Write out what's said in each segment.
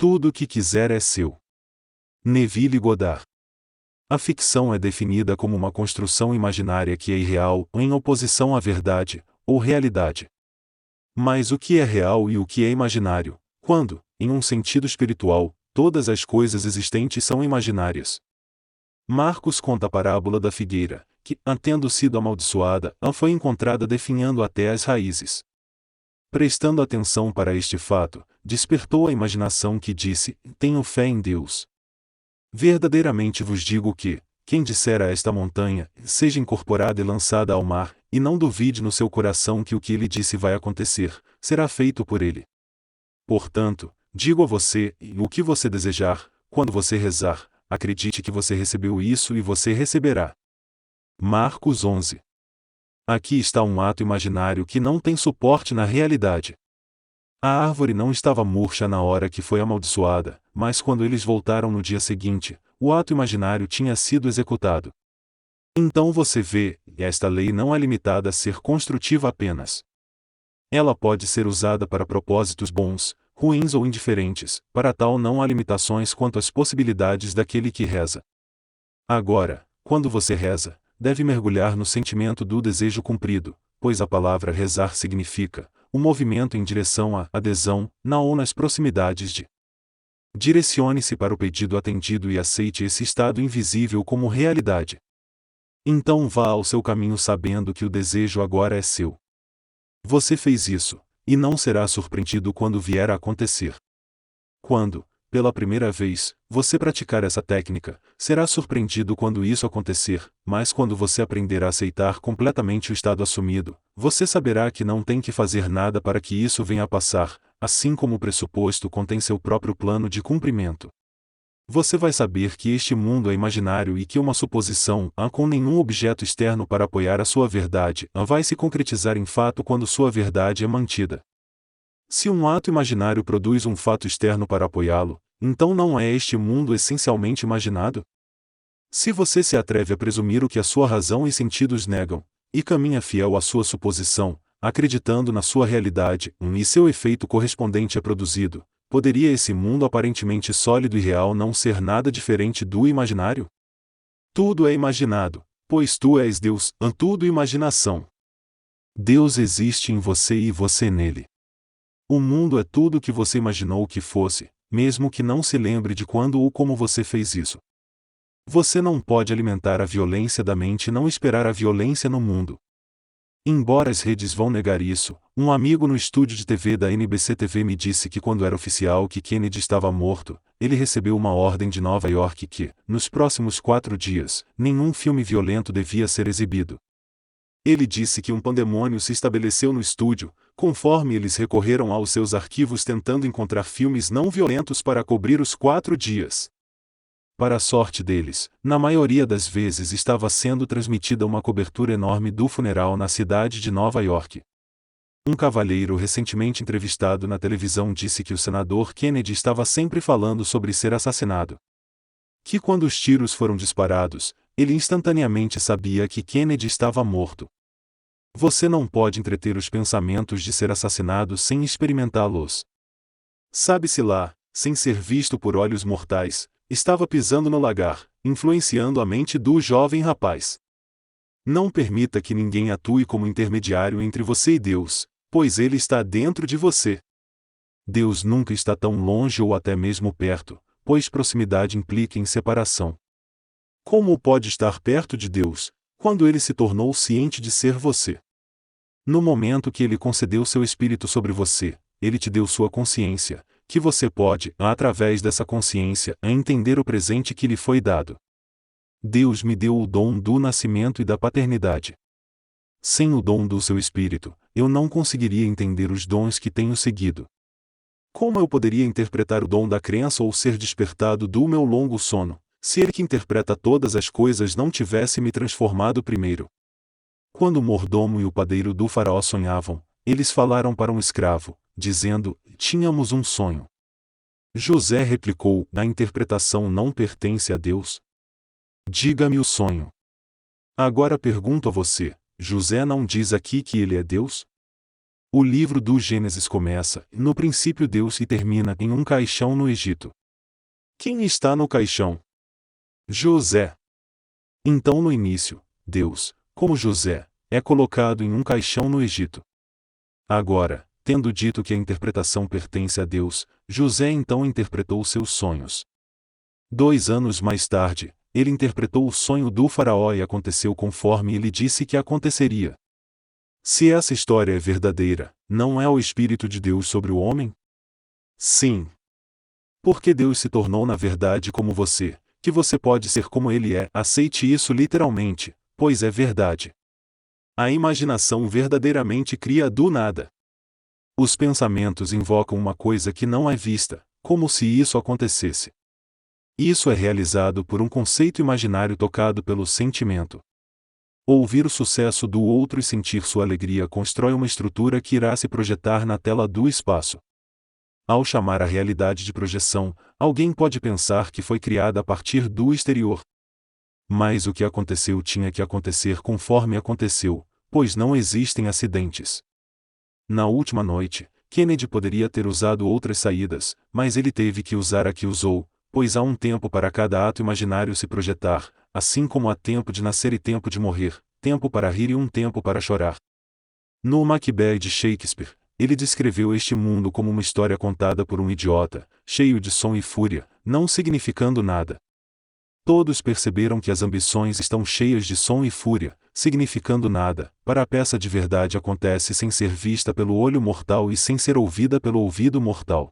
Tudo o que quiser é seu. Neville Goddard. A ficção é definida como uma construção imaginária que é irreal, em oposição à verdade, ou realidade. Mas o que é real e o que é imaginário, quando, em um sentido espiritual, todas as coisas existentes são imaginárias? Marcos conta a parábola da figueira, que, tendo sido amaldiçoada, foi encontrada definhando até as raízes. Prestando atenção para este fato, despertou a imaginação que disse: tenho fé em Deus. Verdadeiramente vos digo que, quem disser a esta montanha, seja incorporada e lançada ao mar, e não duvide no seu coração que o que ele disse vai acontecer, será feito por ele. Portanto, digo a você, o que você desejar, quando você rezar, acredite que você recebeu isso e você receberá. Marcos 11. Aqui está um ato imaginário que não tem suporte na realidade. A árvore não estava murcha na hora que foi amaldiçoada, mas quando eles voltaram no dia seguinte, o ato imaginário tinha sido executado. Então você vê, esta lei não é limitada a ser construtiva apenas. Ela pode ser usada para propósitos bons, ruins ou indiferentes, para tal não há limitações quanto às possibilidades daquele que reza. Agora, quando você reza, deve mergulhar no sentimento do desejo cumprido, pois a palavra rezar significa um movimento em direção à adesão, na ou nas proximidades de. Direcione-se para o pedido atendido e aceite esse estado invisível como realidade. Então vá ao seu caminho sabendo que o desejo agora é seu. Você fez isso, e não será surpreendido quando vier a acontecer. Quando, pela primeira vez, você praticar essa técnica, será surpreendido quando isso acontecer, mas quando você aprender a aceitar completamente o estado assumido, você saberá que não tem que fazer nada para que isso venha a passar, assim como o pressuposto contém seu próprio plano de cumprimento. Você vai saber que este mundo é imaginário e que uma suposição, com nenhum objeto externo para apoiar a sua verdade, vai se concretizar em fato quando sua verdade é mantida. Se um ato imaginário produz um fato externo para apoiá-lo, então não é este mundo essencialmente imaginado? Se você se atreve a presumir o que a sua razão e sentidos negam, e caminha fiel à sua suposição, acreditando na sua realidade, e seu efeito correspondente é produzido, poderia esse mundo aparentemente sólido e real não ser nada diferente do imaginário? Tudo é imaginado, pois tu és Deus, tudo imaginação. Deus existe em você e você nele. O mundo é tudo o que você imaginou que fosse, mesmo que não se lembre de quando ou como você fez isso. Você não pode alimentar a violência da mente e não esperar a violência no mundo. Embora as redes vão negar isso, um amigo no estúdio de TV da NBC-TV me disse que quando era oficial que Kennedy estava morto, ele recebeu uma ordem de Nova York que, nos próximos 4 dias, nenhum filme violento devia ser exibido. Ele disse que um pandemônio se estabeleceu no estúdio, conforme eles recorreram aos seus arquivos tentando encontrar filmes não violentos para cobrir os 4 dias. Para a sorte deles, na maioria das vezes estava sendo transmitida uma cobertura enorme do funeral na cidade de Nova York. Um cavalheiro recentemente entrevistado na televisão disse que o senador Kennedy estava sempre falando sobre ser assassinado. Que quando os tiros foram disparados, ele instantaneamente sabia que Kennedy estava morto. Você não pode entreter os pensamentos de ser assassinado sem experimentá-los. Sabe-se lá, sem ser visto por olhos mortais, estava pisando no lagar, influenciando a mente do jovem rapaz. Não permita que ninguém atue como intermediário entre você e Deus, pois ele está dentro de você. Deus nunca está tão longe ou até mesmo perto, pois proximidade implica em separação. Como pode estar perto de Deus, quando ele se tornou ciente de ser você? No momento que ele concedeu seu espírito sobre você, ele te deu sua consciência, que você pode, através dessa consciência, entender o presente que lhe foi dado. Deus me deu o dom do nascimento e da paternidade. Sem o dom do seu espírito, eu não conseguiria entender os dons que tenho seguido. Como eu poderia interpretar o dom da crença ou ser despertado do meu longo sono, se ele que interpreta todas as coisas não tivesse me transformado primeiro? Quando o mordomo e o padeiro do faraó sonhavam, eles falaram para um escravo, dizendo: tínhamos um sonho. José replicou: a interpretação não pertence a Deus? Diga-me o sonho. Agora pergunto a você: José não diz aqui que ele é Deus? O livro do Gênesis começa, no princípio Deus, e termina em um caixão no Egito. Quem está no caixão? José. Então no início, Deus, como José, é colocado em um caixão no Egito. Agora, tendo dito que a interpretação pertence a Deus, José então interpretou seus sonhos. 2 anos mais tarde, ele interpretou o sonho do faraó e aconteceu conforme ele disse que aconteceria. Se essa história é verdadeira, não é o Espírito de Deus sobre o homem? Sim. Porque Deus se tornou na verdade como você, que você pode ser como ele é. Aceite isso literalmente, pois é verdade. A imaginação verdadeiramente cria do nada. Os pensamentos invocam uma coisa que não é vista, como se isso acontecesse. Isso é realizado por um conceito imaginário tocado pelo sentimento. Ouvir o sucesso do outro e sentir sua alegria constrói uma estrutura que irá se projetar na tela do espaço. Ao chamar a realidade de projeção, alguém pode pensar que foi criada a partir do exterior. Mas o que aconteceu tinha que acontecer conforme aconteceu, pois não existem acidentes. Na última noite, Kennedy poderia ter usado outras saídas, mas ele teve que usar a que usou, pois há um tempo para cada ato imaginário se projetar, assim como há tempo de nascer e tempo de morrer, tempo para rir e um tempo para chorar. No Macbeth de Shakespeare, ele descreveu este mundo como uma história contada por um idiota, cheio de som e fúria, não significando nada. Todos perceberam que as ambições estão cheias de som e fúria, significando nada. Para a peça de verdade acontece sem ser vista pelo olho mortal e sem ser ouvida pelo ouvido mortal.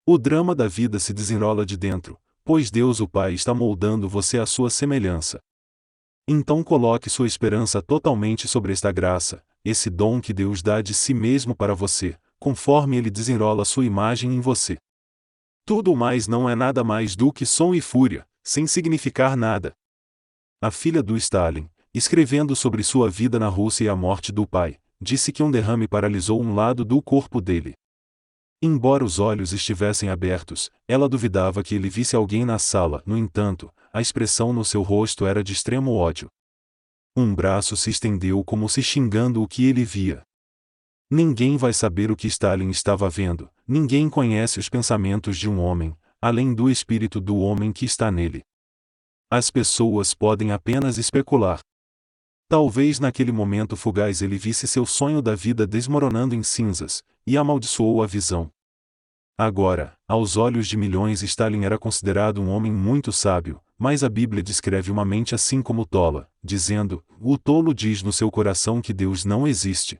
O drama da vida se desenrola de dentro, pois Deus o Pai está moldando você à sua semelhança. Então coloque sua esperança totalmente sobre esta graça, esse dom que Deus dá de si mesmo para você, conforme Ele desenrola sua imagem em você. Tudo mais não é nada mais do que som e fúria, sem significar nada. A filha do Stalin, escrevendo sobre sua vida na Rússia e a morte do pai, disse que um derrame paralisou um lado do corpo dele. Embora os olhos estivessem abertos, ela duvidava que ele visse alguém na sala. No entanto, a expressão no seu rosto era de extremo ódio. Um braço se estendeu como se xingando o que ele via. Ninguém vai saber o que Stalin estava vendo, ninguém conhece os pensamentos de um homem, além do espírito do homem que está nele. As pessoas podem apenas especular. Talvez naquele momento fugaz ele visse seu sonho da vida desmoronando em cinzas, e amaldiçoou a visão. Agora, aos olhos de milhões, Stalin era considerado um homem muito sábio, mas a Bíblia descreve uma mente assim como tola, dizendo: o tolo diz no seu coração que Deus não existe.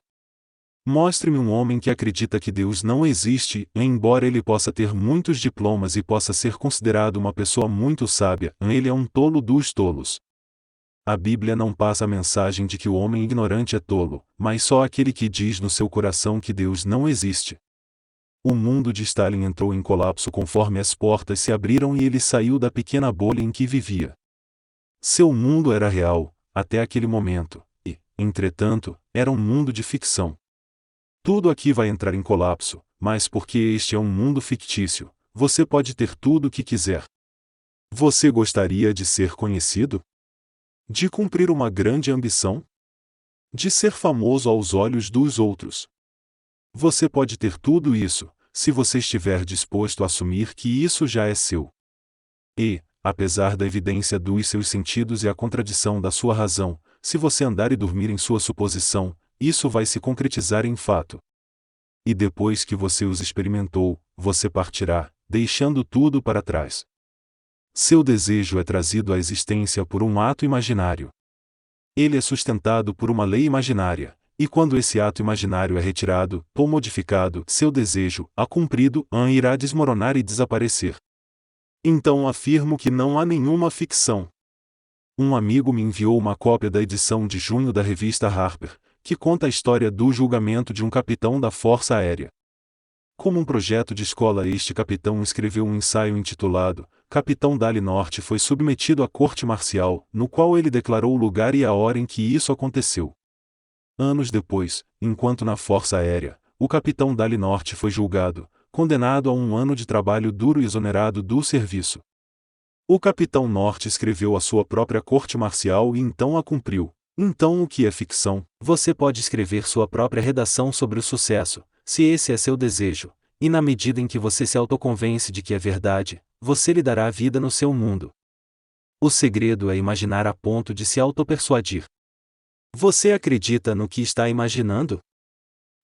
Mostre-me um homem que acredita que Deus não existe, embora ele possa ter muitos diplomas e possa ser considerado uma pessoa muito sábia, ele é um tolo dos tolos. A Bíblia não passa a mensagem de que o homem ignorante é tolo, mas só aquele que diz no seu coração que Deus não existe. O mundo de Stalin entrou em colapso conforme as portas se abriram e ele saiu da pequena bolha em que vivia. Seu mundo era real, até aquele momento, e, entretanto, era um mundo de ficção. Tudo aqui vai entrar em colapso, mas porque este é um mundo fictício, você pode ter tudo o que quiser. Você gostaria de ser conhecido? De cumprir uma grande ambição? De ser famoso aos olhos dos outros? Você pode ter tudo isso, se você estiver disposto a assumir que isso já é seu. E, apesar da evidência dos seus sentidos e a contradição da sua razão, se você andar e dormir em sua suposição, isso vai se concretizar em fato. E depois que você os experimentou, você partirá, deixando tudo para trás. Seu desejo é trazido à existência por um ato imaginário. Ele é sustentado por uma lei imaginária, e quando esse ato imaginário é retirado, ou modificado, seu desejo, cumprido, irá desmoronar e desaparecer. Então afirmo que não há nenhuma ficção. Um amigo me enviou uma cópia da edição de junho da revista Harper, que conta a história do julgamento de um capitão da Força Aérea. Como um projeto de escola, este capitão escreveu um ensaio intitulado Capitão Dali Norte foi submetido à corte marcial, no qual ele declarou o lugar e a hora em que isso aconteceu. Anos depois, enquanto na Força Aérea, o capitão Dali Norte foi julgado, condenado a 1 ano de trabalho duro e exonerado do serviço. O capitão Norte escreveu a sua própria corte marcial e então a cumpriu, Então, o que é ficção? Você pode escrever sua própria redação sobre o sucesso, se esse é seu desejo, e na medida em que você se autoconvence de que é verdade, você lhe dará vida no seu mundo. O segredo é imaginar a ponto de se autopersuadir. Você acredita no que está imaginando?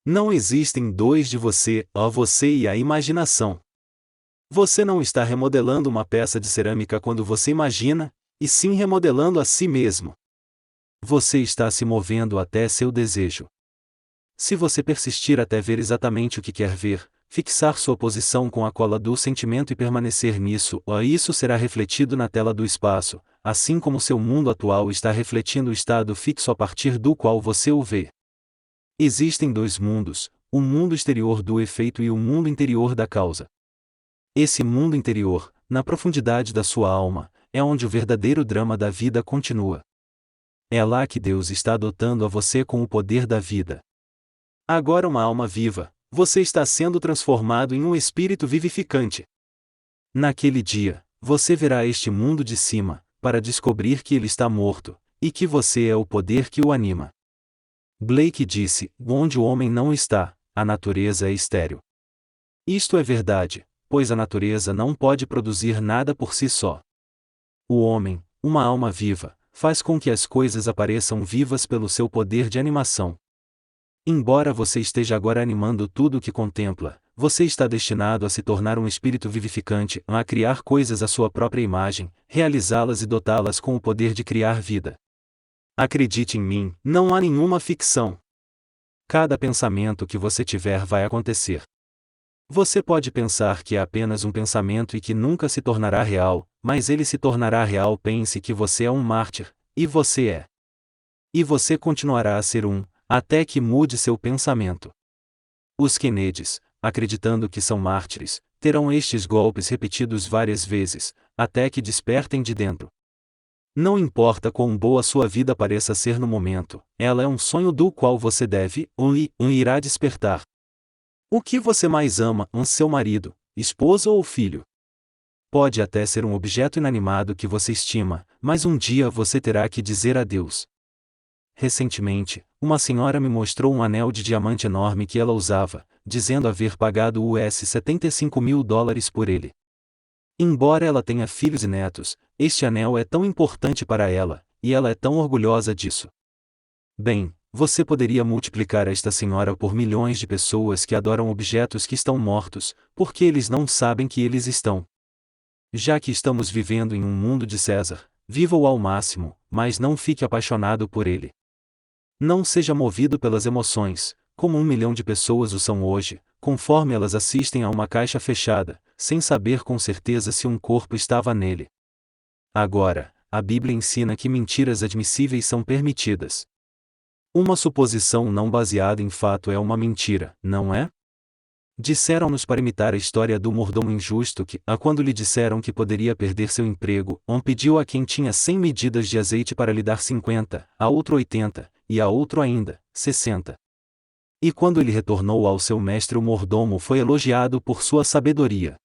Não existem dois de você, ó você e a imaginação. Você não está remodelando uma peça de cerâmica quando você imagina, e sim remodelando a si mesmo. Você está se movendo até seu desejo. Se você persistir até ver exatamente o que quer ver, fixar sua posição com a cola do sentimento e permanecer nisso, isso será refletido na tela do espaço, assim como seu mundo atual está refletindo o estado fixo a partir do qual você o vê. Existem dois mundos, o mundo exterior do efeito e o mundo interior da causa. Esse mundo interior, na profundidade da sua alma, é onde o verdadeiro drama da vida continua. É lá que Deus está dotando a você com o poder da vida. Agora uma alma viva, você está sendo transformado em um espírito vivificante. Naquele dia, você verá este mundo de cima, para descobrir que ele está morto, e que você é o poder que o anima. Blake disse: onde o homem não está, a natureza é estéril. Isto é verdade, pois a natureza não pode produzir nada por si só. O homem, uma alma viva, faz com que as coisas apareçam vivas pelo seu poder de animação. Embora você esteja agora animando tudo o que contempla, você está destinado a se tornar um espírito vivificante, a criar coisas à sua própria imagem, realizá-las e dotá-las com o poder de criar vida. Acredite em mim, não há nenhuma ficção. Cada pensamento que você tiver vai acontecer. Você pode pensar que é apenas um pensamento e que nunca se tornará real, mas ele se tornará real. Pense que você é um mártir, e você é. E você continuará a ser um, até que mude seu pensamento. Os Kennedys, acreditando que são mártires, terão estes golpes repetidos várias vezes, até que despertem de dentro. Não importa quão boa sua vida pareça ser no momento, ela é um sonho do qual você deve, irá despertar. O que você mais ama, seu marido, esposa ou filho? Pode até ser um objeto inanimado que você estima, mas um dia você terá que dizer adeus. Recentemente, uma senhora me mostrou um anel de diamante enorme que ela usava, dizendo haver pagado US$ 75.000 por ele. Embora ela tenha filhos e netos, este anel é tão importante para ela, e ela é tão orgulhosa disso. Bem, você poderia multiplicar esta senhora por milhões de pessoas que adoram objetos que estão mortos, porque eles não sabem que eles estão. Já que estamos vivendo em um mundo de César, viva-o ao máximo, mas não fique apaixonado por ele. Não seja movido pelas emoções, como 1 milhão de pessoas o são hoje, conforme elas assistem a uma caixa fechada, sem saber com certeza se um corpo estava nele. Agora, a Bíblia ensina que mentiras admissíveis são permitidas. Uma suposição não baseada em fato é uma mentira, não é? Disseram-nos para imitar a história do mordomo injusto que, quando lhe disseram que poderia perder seu emprego, pediu a quem tinha 100 medidas de azeite para lhe dar 50, a outro 80, e a outro ainda, 60. E quando ele retornou ao seu mestre, o mordomo foi elogiado por sua sabedoria.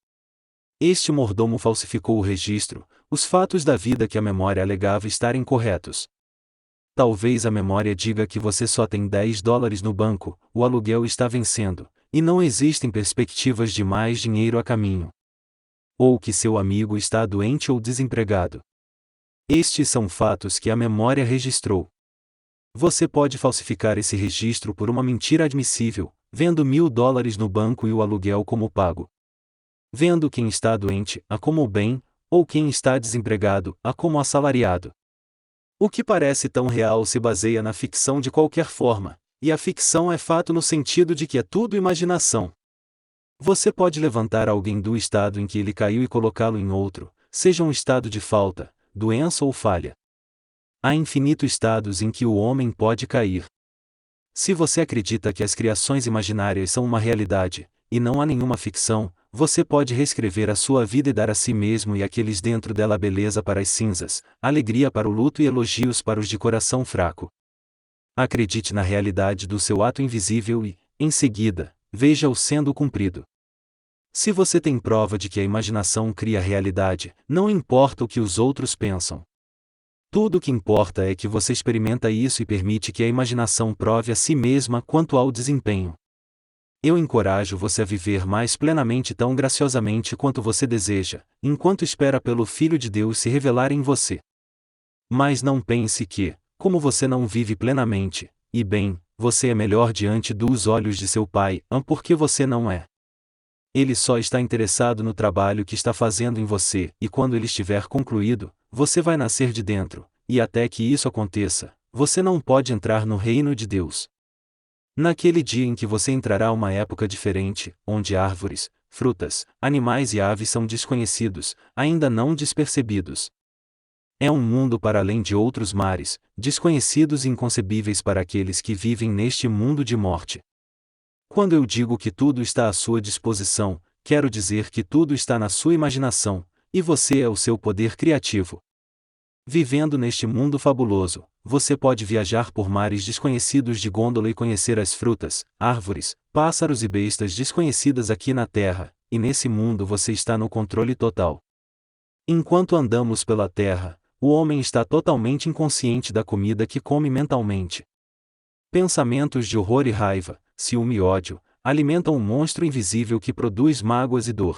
Este mordomo falsificou o registro, os fatos da vida que a memória alegava estarem corretos. Talvez a memória diga que você só tem $10 no banco, o aluguel está vencendo, e não existem perspectivas de mais dinheiro a caminho. Ou que seu amigo está doente ou desempregado. Estes são fatos que a memória registrou. Você pode falsificar esse registro por uma mentira admissível, vendo $1.000 no banco e o aluguel como pago. Vendo quem está doente, como bem, ou quem está desempregado, como assalariado. O que parece tão real se baseia na ficção de qualquer forma, e a ficção é fato no sentido de que é tudo imaginação. Você pode levantar alguém do estado em que ele caiu e colocá-lo em outro, seja um estado de falta, doença ou falha. Há infinitos estados em que o homem pode cair. Se você acredita que as criações imaginárias são uma realidade, e não há nenhuma ficção, você pode reescrever a sua vida e dar a si mesmo e àqueles dentro dela beleza para as cinzas, alegria para o luto e elogios para os de coração fraco. Acredite na realidade do seu ato invisível e, em seguida, veja-o sendo cumprido. Se você tem prova de que a imaginação cria a realidade, não importa o que os outros pensam. Tudo o que importa é que você experimenta isso e permite que a imaginação prove a si mesma quanto ao desempenho. Eu encorajo você a viver mais plenamente tão graciosamente quanto você deseja, enquanto espera pelo Filho de Deus se revelar em você. Mas não pense que, como você não vive plenamente, e bem, você é melhor diante dos olhos de seu Pai, porque você não é. Ele só está interessado no trabalho que está fazendo em você, e quando ele estiver concluído, você vai nascer de dentro, e até que isso aconteça, você não pode entrar no reino de Deus. Naquele dia em que você entrará uma época diferente, onde árvores, frutas, animais e aves são desconhecidos, ainda não despercebidos. É um mundo para além de outros mares, desconhecidos e inconcebíveis para aqueles que vivem neste mundo de morte. Quando eu digo que tudo está à sua disposição, quero dizer que tudo está na sua imaginação, e você é o seu poder criativo. Vivendo neste mundo fabuloso, você pode viajar por mares desconhecidos de gôndola e conhecer as frutas, árvores, pássaros e bestas desconhecidas aqui na Terra, e nesse mundo você está no controle total. Enquanto andamos pela Terra, o homem está totalmente inconsciente da comida que come mentalmente. Pensamentos de horror e raiva, ciúme e ódio, alimentam um monstro invisível que produz mágoas e dor.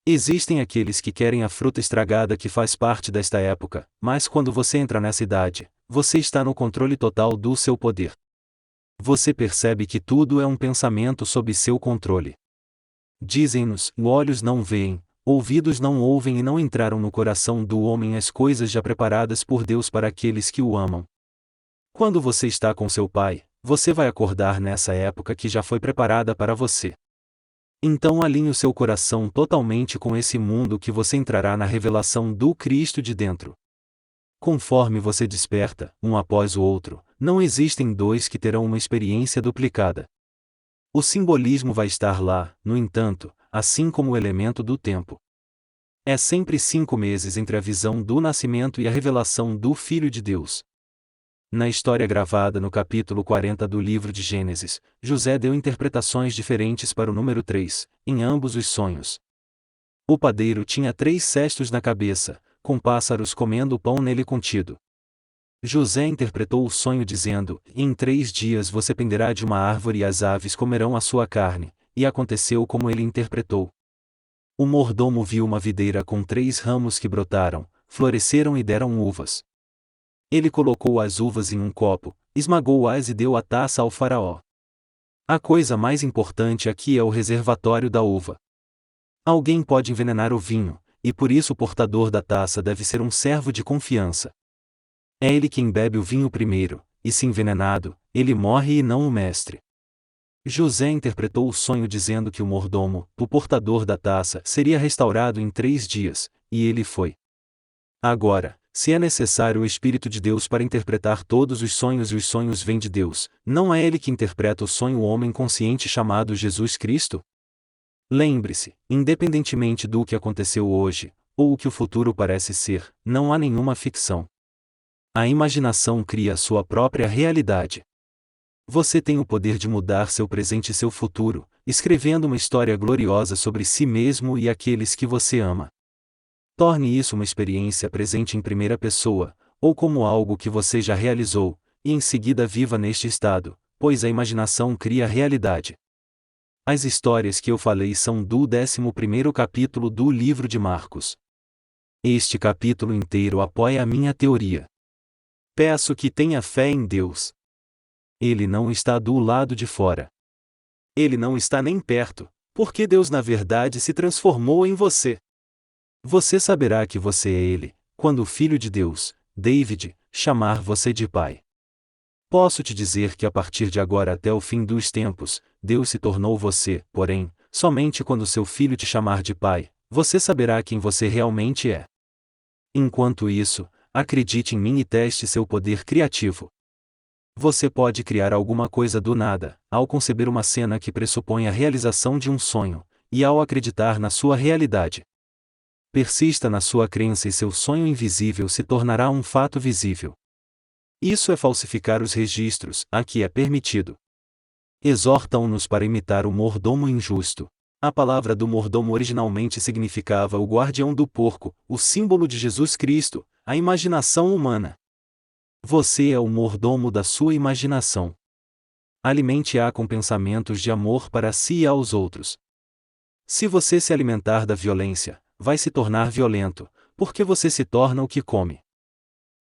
Existem aqueles que querem a fruta estragada que faz parte desta época, mas quando você entra nessa idade, você está no controle total do seu poder. Você percebe que tudo é um pensamento sob seu controle. Dizem-nos: olhos não veem, ouvidos não ouvem e não entraram no coração do homem as coisas já preparadas por Deus para aqueles que o amam. Quando você está com seu Pai, você vai acordar nessa época que já foi preparada para você. Então alinhe o seu coração totalmente com esse mundo que você entrará na revelação do Cristo de dentro. Conforme você desperta, um após o outro, não existem dois que terão uma experiência duplicada. O simbolismo vai estar lá, no entanto, assim como o elemento do tempo. É sempre 5 meses entre a visão do nascimento e a revelação do Filho de Deus. Na história gravada no capítulo 40 do livro de Gênesis, José deu interpretações diferentes para o número 3, em ambos os sonhos. O padeiro tinha 3 cestos na cabeça, com pássaros comendo o pão nele contido. José interpretou o sonho dizendo: em 3 dias você penderá de uma árvore e as aves comerão a sua carne, e aconteceu como ele interpretou. O mordomo viu uma videira com 3 ramos que brotaram, floresceram e deram uvas. Ele colocou as uvas em um copo, esmagou-as e deu a taça ao faraó. A coisa mais importante aqui é o reservatório da uva. Alguém pode envenenar o vinho, e por isso o portador da taça deve ser um servo de confiança. É ele quem bebe o vinho primeiro, e se envenenado, ele morre e não o mestre. José interpretou o sonho dizendo que o mordomo, o portador da taça, seria restaurado em 3 dias, e ele foi. Agora, se é necessário o Espírito de Deus para interpretar todos os sonhos e os sonhos vêm de Deus, não é ele que interpreta o sonho o homem consciente chamado Jesus Cristo? Lembre-se, independentemente do que aconteceu hoje, ou o que o futuro parece ser, não há nenhuma ficção. A imaginação cria a sua própria realidade. Você tem o poder de mudar seu presente e seu futuro, escrevendo uma história gloriosa sobre si mesmo e aqueles que você ama. Torne isso uma experiência presente em primeira pessoa, ou como algo que você já realizou, e em seguida viva neste estado, pois a imaginação cria a realidade. As histórias que eu falei são do 11º capítulo do livro de Marcos. Este capítulo inteiro apoia a minha teoria. Peço que tenha fé em Deus. Ele não está do lado de fora. Ele não está nem perto, porque Deus na verdade se transformou em você. Você saberá que você é Ele, quando o Filho de Deus, David, chamar você de Pai. Posso te dizer que a partir de agora até o fim dos tempos, Deus se tornou você, porém, somente quando seu Filho te chamar de Pai, você saberá quem você realmente é. Enquanto isso, acredite em mim e teste seu poder criativo. Você pode criar alguma coisa do nada, ao conceber uma cena que pressupõe a realização de um sonho, e ao acreditar na sua realidade. Persista na sua crença e seu sonho invisível se tornará um fato visível. Isso é falsificar os registros, a que é permitido. Exortam-nos para imitar o mordomo injusto. A palavra do mordomo originalmente significava o guardião do porco, o símbolo de Jesus Cristo, a imaginação humana. Você é o mordomo da sua imaginação. Alimente-a com pensamentos de amor para si e aos outros. Se você se alimentar da violência, vai se tornar violento, porque você se torna o que come.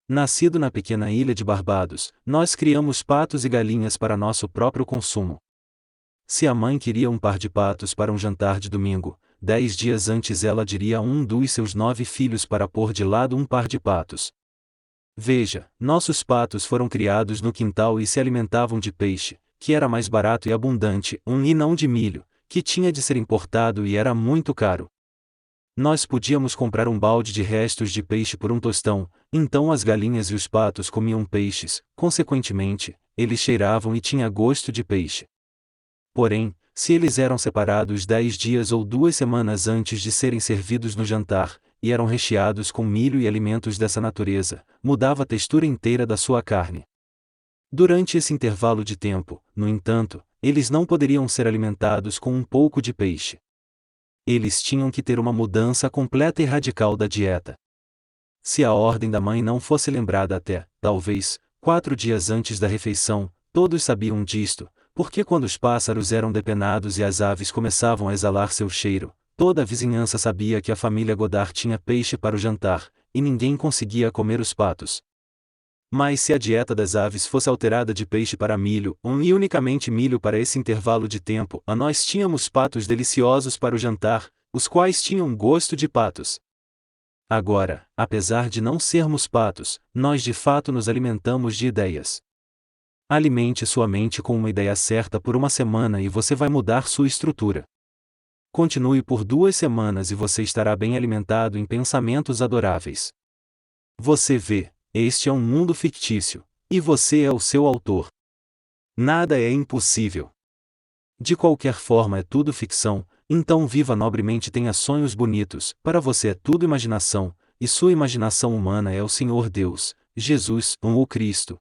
Nascido na pequena ilha de Barbados, nós criamos patos e galinhas para nosso próprio consumo. Se a mãe queria um par de patos para um jantar de domingo, 10 dias antes ela diria a um dos seus 9 filhos para pôr de lado um par de patos. Veja, nossos patos foram criados no quintal e se alimentavam de peixe, que era mais barato e abundante, e não de milho, que tinha de ser importado e era muito caro. Nós podíamos comprar um balde de restos de peixe por um tostão, então as galinhas e os patos comiam peixes, consequentemente, eles cheiravam e tinha gosto de peixe. Porém, se eles eram separados 10 dias ou 2 semanas antes de serem servidos no jantar, e eram recheados com milho e alimentos dessa natureza, mudava a textura inteira da sua carne. Durante esse intervalo de tempo, no entanto, eles não poderiam ser alimentados com um pouco de peixe. Eles tinham que ter uma mudança completa e radical da dieta. Se a ordem da mãe não fosse lembrada até, talvez, 4 dias antes da refeição, todos sabiam disto, porque quando os pássaros eram depenados e as aves começavam a exalar seu cheiro, toda a vizinhança sabia que a família Godard tinha peixe para o jantar, e ninguém conseguia comer os patos. Mas se a dieta das aves fosse alterada de peixe para milho, e unicamente milho para esse intervalo de tempo, nós tínhamos patos deliciosos para o jantar, os quais tinham gosto de patos. Agora, apesar de não sermos patos, nós de fato nos alimentamos de ideias. Alimente sua mente com uma ideia certa por uma semana e você vai mudar sua estrutura. Continue por 2 semanas e você estará bem alimentado em pensamentos adoráveis. Você vê, este é um mundo fictício, e você é o seu autor. Nada é impossível. De qualquer forma é tudo ficção, então viva nobremente e tenha sonhos bonitos, para você é tudo imaginação, e sua imaginação humana é o Senhor Deus, Jesus, o Cristo,